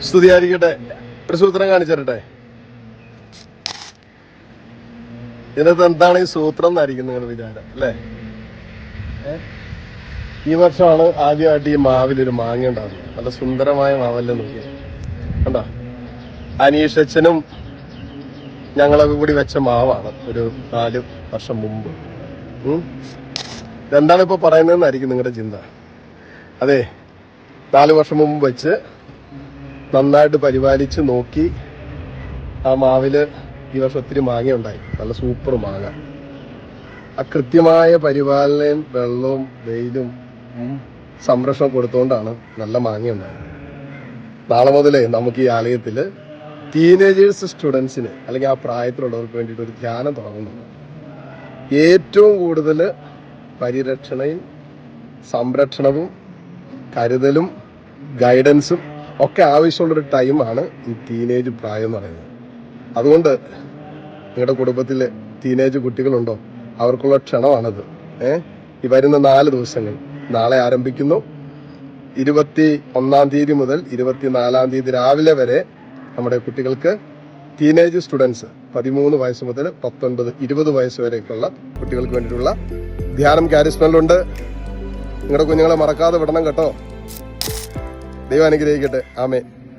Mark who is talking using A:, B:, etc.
A: സ്തുതിയായിരിക്കട്ടെ. ഒരു സൂത്രം കാണിച്ചു തരട്ടെ. ഇതിനകത്ത് എന്താണ് ഈ സൂത്രം എന്നായിരിക്കും നിങ്ങളുടെ വിചാരം അല്ലേ? ഈ വർഷമാണ് ആദ്യമായിട്ട് ഈ മാവിലൊരു മാങ്ങ ഉണ്ടാകുന്നത്. നല്ല സുന്ദരമായ മാവല്ലേ നോക്കി കണ്ടോ. അനീഷച്ചനും ഞങ്ങളൊക്കെ കൂടി വെച്ച മാവാണ് ഒരു 4 വർഷം മുമ്പ്. ഇതെന്താണ് ഇപ്പൊ പറയുന്നതെന്നായിരിക്കും നിങ്ങളുടെ ചിന്ത. അതെ, 4 വർഷം മുമ്പ് വെച്ച് നന്നായിട്ട് പരിപാലിച്ച് നോക്കി ആ മാവില് ഈ വർഷം ഒത്തിരി മാങ്ങ ഉണ്ടായി. നല്ല സൂപ്പർ മാങ്ങ. ആ കൃത്യമായ പരിപാലനയും വെള്ളവും വെയിലും സംരക്ഷണം കൊടുത്തുകൊണ്ടാണ് നല്ല മാങ്ങ ഉണ്ടായത്. നാളെ മുതലേ നമുക്ക് ഈ ആലയത്തിൽ ടീനേജേഴ്സ് സ്റ്റുഡൻസിന് അല്ലെങ്കിൽ ആ പ്രായത്തിലുള്ളവർക്ക് വേണ്ടിയിട്ട് ഒരു ധ്യാനം തുടങ്ങുന്നുണ്ട്. ഏറ്റവും കൂടുതൽ പരിരക്ഷണയും സംരക്ഷണവും കരുതലും ഗൈഡൻസും ഒക്കെ ആവശ്യമുള്ളൊരു ടൈമാണ് ഈ ടീനേജ് പ്രായം എന്ന് പറയുന്നത്. അതുകൊണ്ട് നിങ്ങളുടെ കുടുംബത്തിൽ ടീനേജ് കുട്ടികളുണ്ടോ? അവർക്കുള്ള ക്ഷണമാണത്. ഈ വരുന്ന 4 ദിവസങ്ങൾ നാളെ ആരംഭിക്കുന്നു. 21-ാം തീയതി മുതൽ 24-ാം തീയതി രാവിലെ വരെ നമ്മുടെ കുട്ടികൾക്ക് ടീനേജ് സ്റ്റുഡൻസ് 13 വയസ്സ് മുതൽ 19-20 വയസ്സ് വരെയൊക്കെയുള്ള കുട്ടികൾക്ക് വേണ്ടിയിട്ടുള്ള ധ്യാനം കാരിസ്മയിലുണ്ട്. നിങ്ങളുടെ കുഞ്ഞുങ്ങളെ മറക്കാതെ വിടണം കേട്ടോ. ദൈവം അനുഗ്രഹിക്കട്ടെ. ആമേൻ.